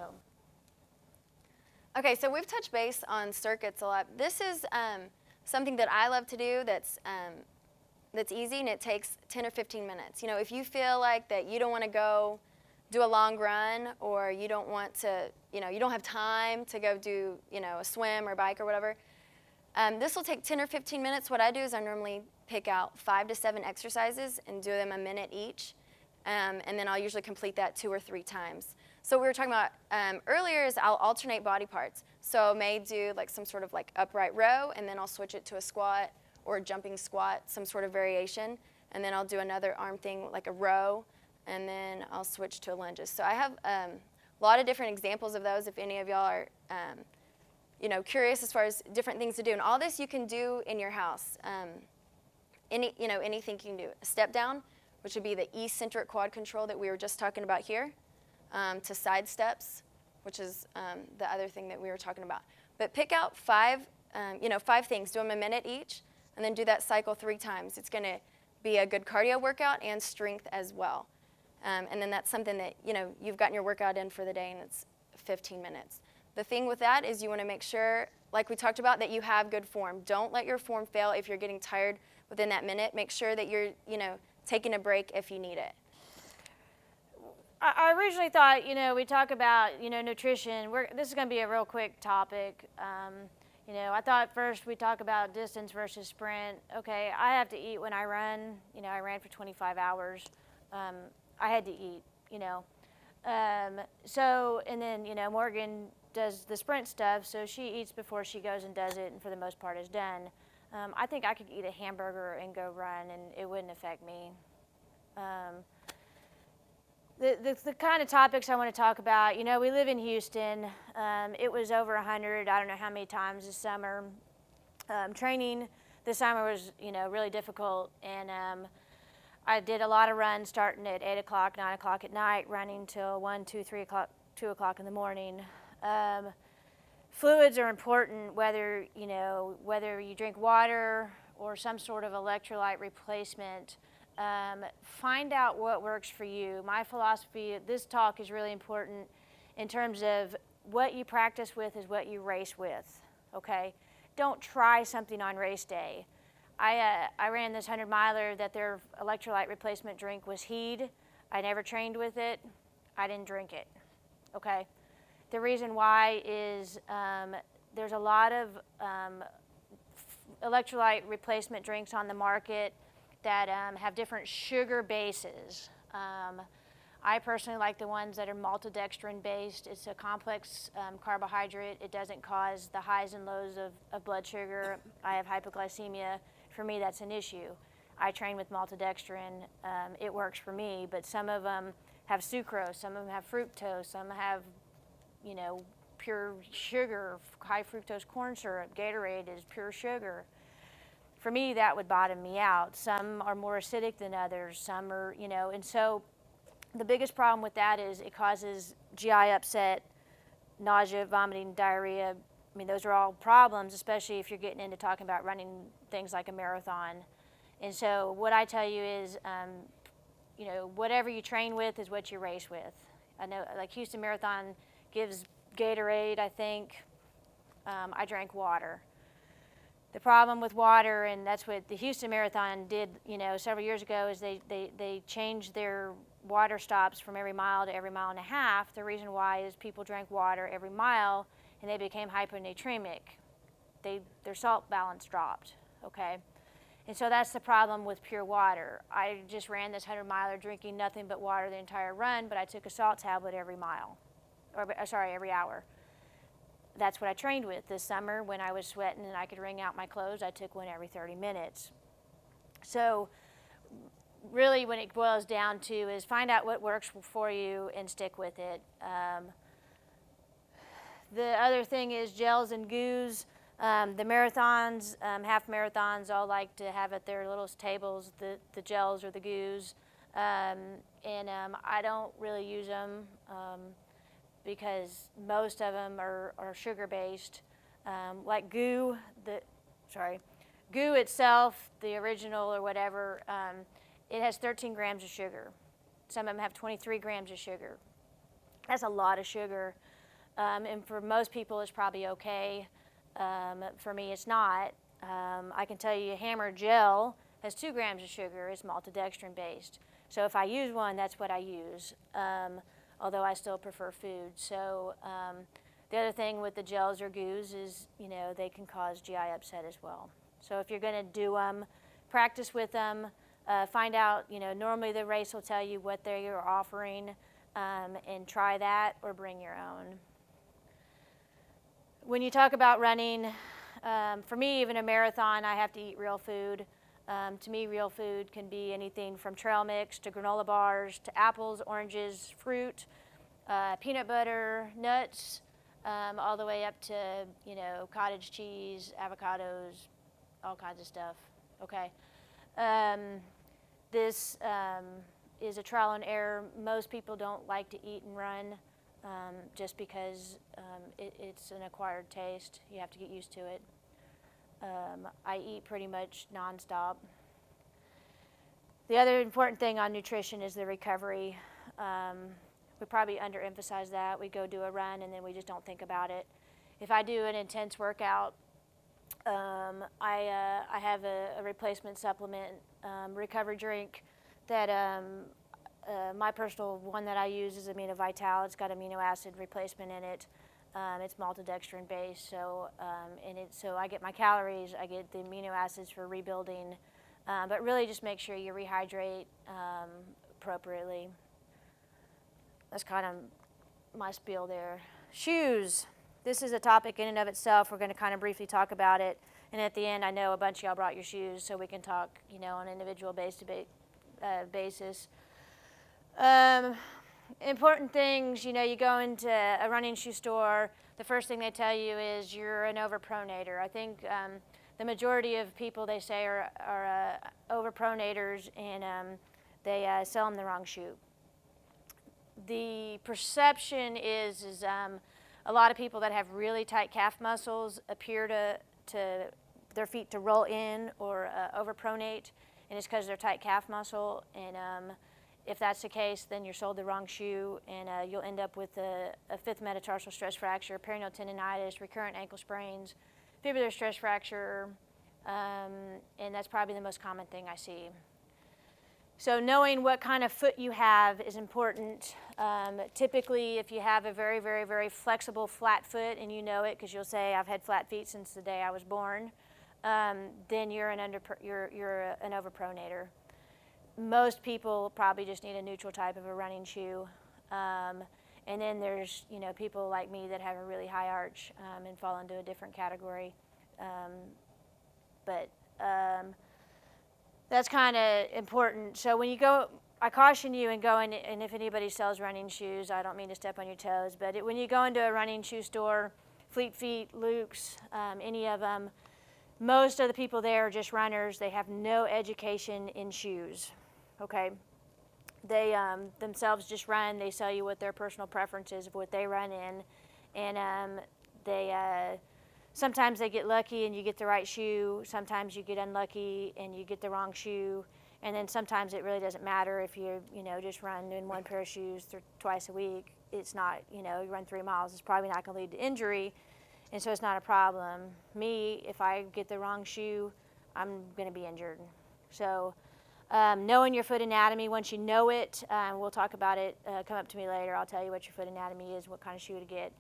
So. Okay, so we've touched base on circuits a lot. This is something that I love to do that's easy, and it takes 10 or 15 minutes. You know, if you feel like that you don't want to go do a long run, or you don't want to, you know, you don't have time to go do, you know, a swim or bike or whatever, this will take 10 or 15 minutes. What I do is I normally pick out 5 to 7 exercises and do them a minute each, and then I'll usually complete that 2 or 3 times. So what we were talking about earlier is I'll alternate body parts. So I may do like some sort of like upright row, and then I'll switch it to a squat or a jumping squat, some sort of variation, and then I'll do another arm thing like a row, and then I'll switch to lunges. So I have a lot of different examples of those if any of y'all are you know, curious as far as different things to do. And all this you can do in your house. You know, anything you can do. A step down, which would be the eccentric quad control that we were just talking about here, to side steps, which is the other thing that we were talking about. But pick out 5, you know, 5 things. Do them a minute each, and then do that cycle 3 times. It's going to be a good cardio workout and strength as well. And then that's something that, you know, you've gotten your workout in for the day, and it's 15 minutes. The thing with that is you want to make sure, like we talked about, that you have good form. Don't let your form fail if you're getting tired within that minute. Make sure that you're, you know, taking a break if you need it. I originally thought, you know, we talk about, you know, nutrition. This is going to be a real quick topic. You know, I thought first we'd talk about distance versus sprint. Okay, I have to eat when I run. You know, I ran for 25 hours. I had to eat, you know. So, and then, you know, Morgan does the sprint stuff, so she eats before she goes and does it, and for the most part is done. I think I could eat a hamburger and go run, and it wouldn't affect me. The kind of topics I want to talk about, you know, we live in Houston. It was over 100, I don't know how many times this summer. Training this summer was, you know, really difficult, and I did a lot of runs starting at 8 o'clock, 9 o'clock at night, running till 1, 2, 3 o'clock, 2 o'clock in the morning. Fluids are important, whether you drink water or some sort of electrolyte replacement. Find out what works for you. My philosophy, this talk is really important in terms of what you practice with is what you race with, okay? Don't try something on race day. I ran this 100-miler that their electrolyte replacement drink was Heed. I never trained with it. I didn't drink it, okay? The reason why is there's a lot of electrolyte replacement drinks on the market that have different sugar bases. I personally like the ones that are maltodextrin based. It's a complex carbohydrate. It doesn't cause the highs and lows of blood sugar. I have hypoglycemia. For me, that's an issue. I train with maltodextrin. It works for me, but some of them have sucrose, some of them have fructose, some have, you know, pure sugar, high fructose corn syrup. Gatorade is pure sugar. For me, that would bottom me out. Some are more acidic than others. Some are, you know, and so the biggest problem with that is it causes GI upset, nausea, vomiting, diarrhea. I mean, those are all problems, especially if you're getting into talking about running things like a marathon. And so what I tell you is, you know, whatever you train with is what you race with. I know, like Houston Marathon gives Gatorade, I think. I drank water. The problem with water, and that's what the Houston Marathon did, you know, several years ago, is they changed their water stops from every mile to every mile and a half. The reason why is people drank water every mile, and they became hyponatremic. Their salt balance dropped, okay? And so that's the problem with pure water. I just ran this 100-miler drinking nothing but water the entire run, but I took a salt tablet every mile, or sorry, every hour. That's what I trained with this summer when I was sweating and I could wring out my clothes. I took one every 30 minutes. So really when it boils down to is find out what works for you and stick with it. The other thing is gels and goos. The marathons, half marathons, all like to have at their little tables the gels or the goos. I don't really use them because most of them are sugar-based. Like goo, goo itself, the original or whatever, it has 13 grams of sugar. Some of them have 23 grams of sugar. That's a lot of sugar. And for most people, it's probably okay. For me, it's not. I can tell you Hammer Gel has 2 grams of sugar. It's maltodextrin based. So if I use one, that's what I use, although I still prefer food. So the other thing with the gels or goos is, they can cause GI upset as well. So if you're going to do them, practice with them, find out, normally the race will tell you what they are offering, and try that or bring your own. When you talk about running, for me, even a marathon, I have to eat real food. To me, real food can be anything from trail mix to granola bars to apples, oranges, fruit, peanut butter, nuts, all the way up to, cottage cheese, avocados, all kinds of stuff, okay? This is a trial and error. Most people don't like to eat and run just because it's an acquired taste. You have to get used to it. I eat pretty much nonstop. The other important thing on nutrition is the recovery. We probably underemphasize that. We go do a run and then we just don't think about it. If I do an intense workout, I have a replacement supplement, recovery drink that my personal one that I use is Amino Vital. It's got amino acid replacement in it. It's maltodextrin based, so so I get my calories, I get the amino acids for rebuilding, but really just make sure you rehydrate appropriately. That's kind of my spiel there. Shoes. This is a topic in and of itself. We're going to kind of briefly talk about it, and at the end, I know a bunch of y'all brought your shoes, so we can talk, on an individual basis. Important things, you go into a running shoe store, the first thing they tell you is you're an overpronator. I think the majority of people they say are overpronators, and they sell them the wrong shoe. The perception is a lot of people that have really tight calf muscles appear to their feet to roll in or overpronate, and it's because they're tight calf muscle, and if that's the case, then you're sold the wrong shoe, and you'll end up with a 5th metatarsal stress fracture, peroneal tendonitis, recurrent ankle sprains, fibular stress fracture, and that's probably the most common thing I see. So knowing what kind of foot you have is important. Typically, if you have a very, very, very flexible flat foot, and you know it because you'll say, I've had flat feet since the day I was born, then you're an overpronator. Most people probably just need a neutral type of a running shoe. And then there's, people like me that have a really high arch and fall into a different category. That's kind of important. So when you go, I caution you and go in, and if anybody sells running shoes, I don't mean to step on your toes, but when you go into a running shoe store, Fleet Feet, Luke's, any of them, most of the people there are just runners. They have no education in shoes. Okay, they themselves just run. They sell you what their personal preference is of what they run in, and sometimes they get lucky and you get the right shoe. Sometimes you get unlucky and you get the wrong shoe, and then sometimes it really doesn't matter if you just run in one pair of shoes twice a week. It's not, you run 3 miles. It's probably not going to lead to injury, and so it's not a problem. Me, if I get the wrong shoe, I'm going to be injured. So. Knowing your foot anatomy, once you know it, we'll talk about it, come up to me later, I'll tell you what your foot anatomy is, what kind of shoe to get.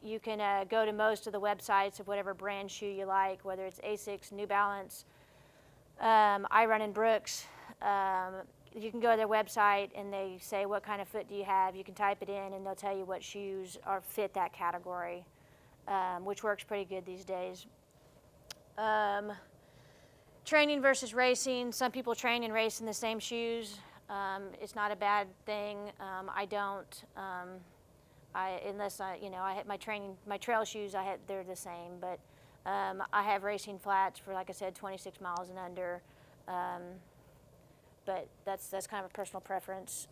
You can go to most of the websites of whatever brand shoe you like, whether it's Asics, New Balance, I run in Brooks. You can go to their website and they say, what kind of foot do you have? You can type it in and they'll tell you what shoes fit that category, which works pretty good these days. Training versus racing. Some people train and race in the same shoes. It's not a bad thing. I don't. Unless I had my trail shoes. They're the same. But I have racing flats for, like I said, 26 miles and under. But that's kind of a personal preference.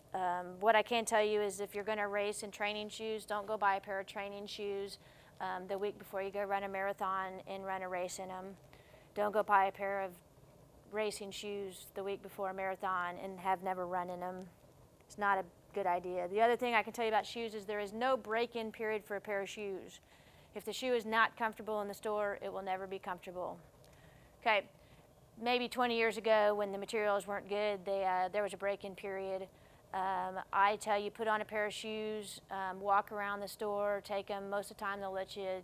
What I can tell you is, if you're going to race in training shoes, don't go buy a pair of training shoes the week before you go run a marathon and run a race in them. Don't go buy a pair of racing shoes the week before a marathon and have never run in them. It's not good idea. The other thing I can tell you about shoes is there is no break-in period for a pair of shoes. If the shoe is not comfortable in the store, it will never be comfortable. Okay, maybe 20 years ago when the materials weren't good, there was a break-in period. I tell you, put on a pair of shoes, walk around the store, take them. Most of the time they'll let you,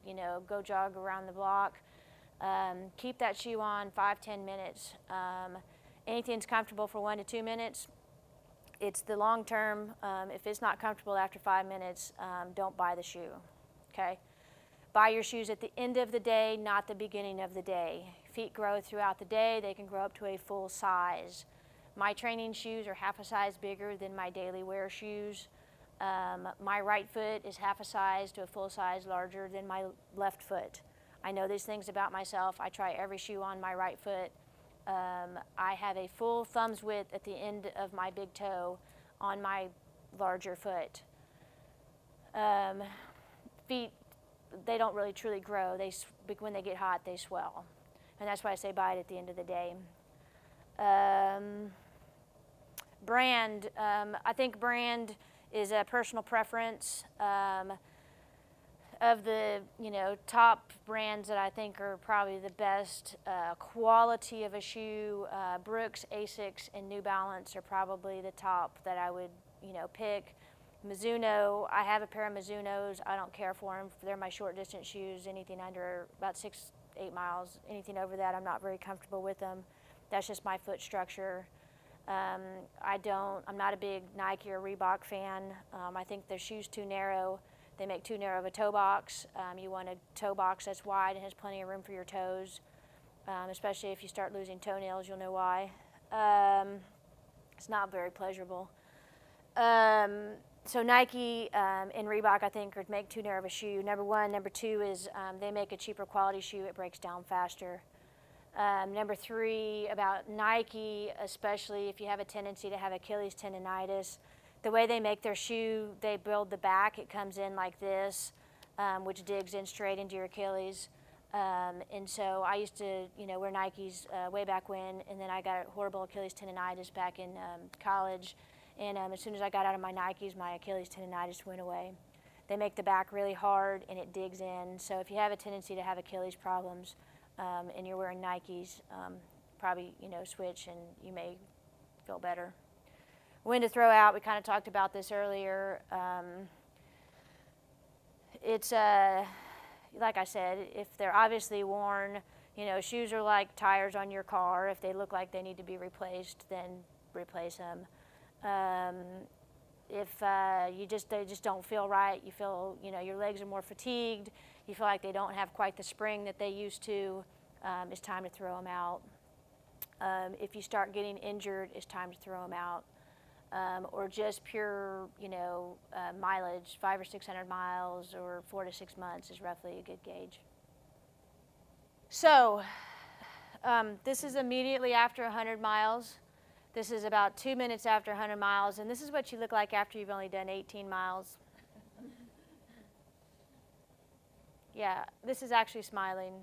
go jog around the block. Keep that shoe on 5-10 minutes. Anything's comfortable for 1 to 2 minutes. It's the long term. If it's not comfortable after 5 minutes, don't buy the shoe, okay? Buy your shoes at the end of the day, not the beginning of the day. Feet grow throughout the day. They can grow up to a full size. My training shoes are half a size bigger than my daily wear shoes. My right foot is half a size to a full size larger than my left foot. I know these things about myself. I try every shoe on my right foot. I have a full thumb's width at the end of my big toe on my larger foot. Feet, they don't really truly grow. When they get hot, they swell. And that's why I say buy it at the end of the day. Brand, I think brand is a personal preference. Of the top brands that I think are probably the best quality of a shoe, Brooks, Asics, and New Balance are probably the top that I would pick. Mizuno, I have a pair of Mizunos. I don't care for them. They're my short distance shoes. Anything under about 6-8 miles, anything over that, I'm not very comfortable with them. That's just my foot structure. I'm not a big Nike or Reebok fan. I think their shoe's too narrow. They make too narrow of a toe box. You want a toe box that's wide and has plenty of room for your toes, especially if you start losing toenails, you'll know why. It's not very pleasurable. So Nike and Reebok, I think, make too narrow of a shoe. Number one. Number two is they make a cheaper quality shoe. It breaks down faster. Number three, about Nike, especially if you have a tendency to have Achilles tendonitis, the way they make their shoe, they build the back. It comes in like this, which digs in straight into your Achilles. And so I used to, wear Nikes way back when, and then I got horrible Achilles tendonitis back in college. And as soon as I got out of my Nikes, my Achilles tendonitis went away. They make the back really hard, and it digs in. So if you have a tendency to have Achilles problems and you're wearing Nikes, probably, switch, and you may feel better. When to throw out, we kind of talked about this earlier. It's, like I said, if they're obviously worn, shoes are like tires on your car. If they look like they need to be replaced, then replace them. If they just don't feel right, you feel, your legs are more fatigued, you feel like they don't have quite the spring that they used to, it's time to throw them out. If you start getting injured, it's time to throw them out. Or just pure, mileage, 500 or 600 miles or 4 to 6 months is roughly a good gauge. So, this is immediately after 100 miles. This is about 2 minutes after 100 miles, and this is what you look like after you've only done 18 miles. Yeah, this is actually smiling.